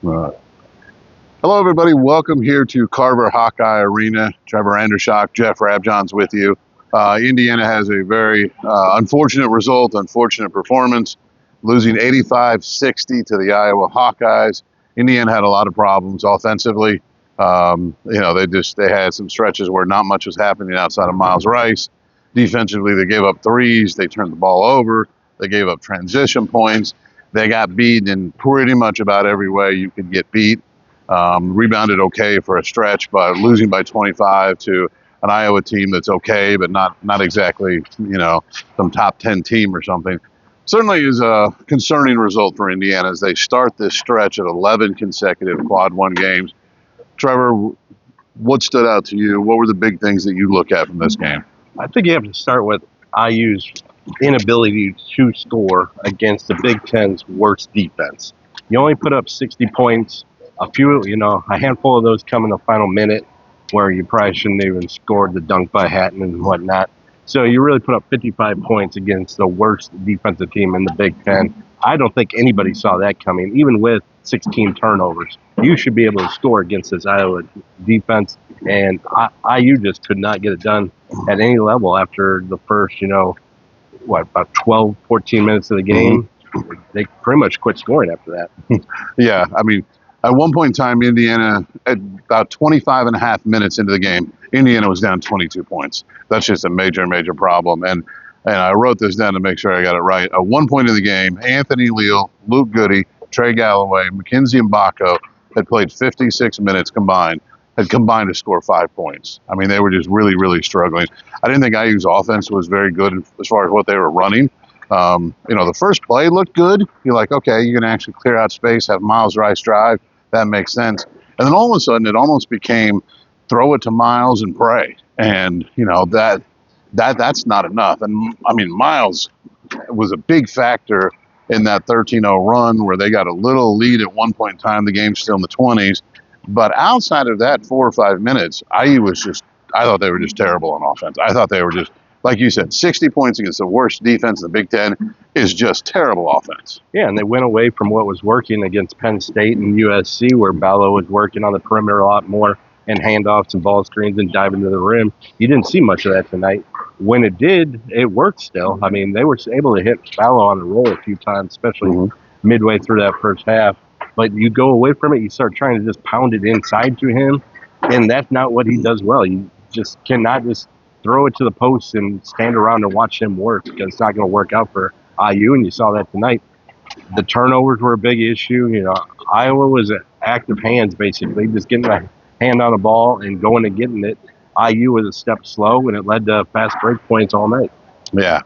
Uh, Hello, everybody. Welcome here to Carver Hawkeye Arena. Trevor Andershock, Jeff Rabjohn's with you. Indiana has a very unfortunate result, unfortunate performance, losing 85-60 to the Iowa Hawkeyes. Indiana had a lot of problems offensively. They had some stretches where not much was happening outside of Miles Rice. Defensively, they gave up threes. They turned the ball over. They gave up transition points. They got beat in pretty much about every way you could get beat. Rebounded okay for a stretch, but losing by 25 to an Iowa team that's okay, but not exactly, some top 10 team or something. Certainly is a concerning result for Indiana as they start this stretch of 11 consecutive quad one games. Trevor, what stood out to you? What were the big things that you look at from this game? I think you have to start with IU's inability to score against the Big Ten's worst defense. You only put up 60 points. A handful of those come in the final minute where you probably shouldn't even scored the dunk by Hatton and whatnot. So you really put up 55 points against the worst defensive team in the Big Ten. I don't think anybody saw that coming, even with 16 turnovers. You should be able to score against this Iowa defense, and IU just could not get it done at any level after the first, about 12, 14 minutes of the game. They pretty much quit scoring after that. Yeah, I mean, at one point in time, Indiana, at about 25 and a half minutes into the game, Indiana was down 22 points. That's just a major, major problem. And I wrote this down to make sure I got it right. At one point in the game, Anthony Leal, Luke Goody, Trey Galloway, Mackenzie Mbako had played 56 minutes combined to score 5 points. I mean, they were just really, really struggling. I didn't think IU's offense was very good as far as what they were running. The first play looked good. You're like, okay, you can actually clear out space, have Miles Rice drive. That makes sense. And then all of a sudden, it almost became throw it to Miles and pray. And, that's not enough. And, I mean, Miles was a big factor in that 13-0 run where they got a little lead at one point in time. The game's still in the 20s. But outside of that 4 or 5 minutes, I thought they were just terrible on offense. I thought they were just, like you said, 60 points against the worst defense in the Big Ten is just terrible offense. Yeah, and they went away from what was working against Penn State and USC, where Ballo was working on the perimeter a lot more and handoffs and ball screens and diving to the rim. You didn't see much of that tonight. When it did, it worked still. I mean, they were able to hit Ballo on the roll a few times, especially midway through that first half. But you go away from it, you start trying to just pound it inside to him, and that's not what he does well. You just cannot just throw it to the post and stand around and watch him work, because it's not going to work out for IU, and you saw that tonight. The turnovers were a big issue. Iowa was active hands, basically, just getting a hand on the ball and going and getting it. IU was a step slow, and it led to fast break points all night. Yeah.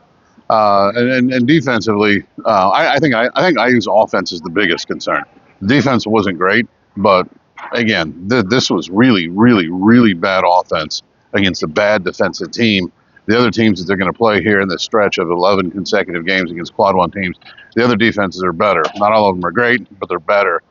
And defensively, I think IU's offense is the biggest concern. The defense wasn't great, but again, this was really, really, really bad offense against a bad defensive team. The other teams that they're going to play here in this stretch of 11 consecutive games against quad one teams, the other defenses are better. Not all of them are great, but they're better.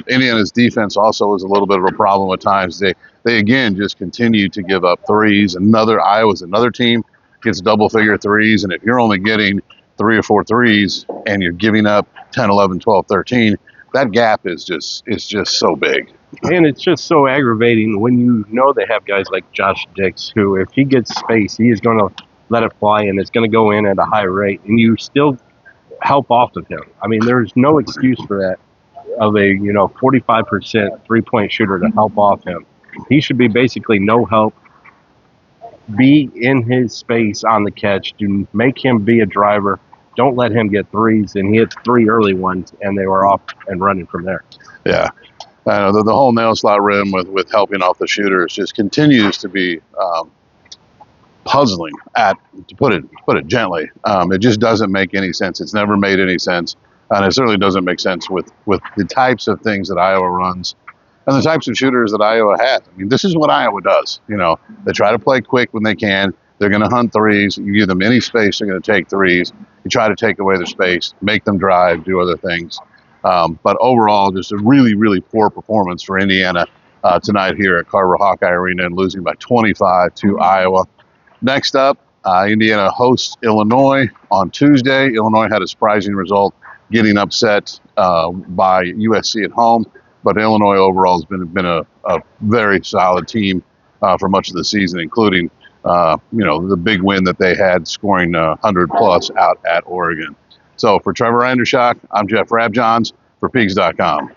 Indiana's defense also was a little bit of a problem at times. They again just continue to give up threes. Iowa's another team gets double-figure threes, and if you're only getting 3 or 4 threes and you're giving up 10, 11, 12, 13, that gap is just so big. And it's just so aggravating when you know they have guys like Josh Dix, who, if he gets space, he is going to let it fly, and it's going to go in at a high rate, and you still help off of him. I mean, there's no excuse for that, of a 45% three-point shooter to help off him. He should be basically no help, be in his space on the catch, to make him be a driver. Don't let him get threes, and he hit 3 early ones, and they were off and running from there. Yeah. The whole nail slot rim with helping off the shooters just continues to be puzzling, to put it gently. It just doesn't make any sense. It's never made any sense, and it certainly doesn't make sense with the types of things that Iowa runs and the types of shooters that Iowa has. I mean, this is what Iowa does. They try to play quick when they can. They're going to hunt threes. You give them any space, they're going to take threes. You try to take away their space, make them drive, do other things. But overall, just a really, really poor performance for Indiana tonight here at Carver Hawkeye Arena, and losing by 25 to Iowa. Next up, Indiana hosts Illinois on Tuesday. Illinois had a surprising result, getting upset by USC at home. But Illinois overall has been a very solid team for much of the season, including the big win that they had, scoring 100 plus out at Oregon. So for Trevor Andershock, I'm Jeff Rabjohns for Peegs.com.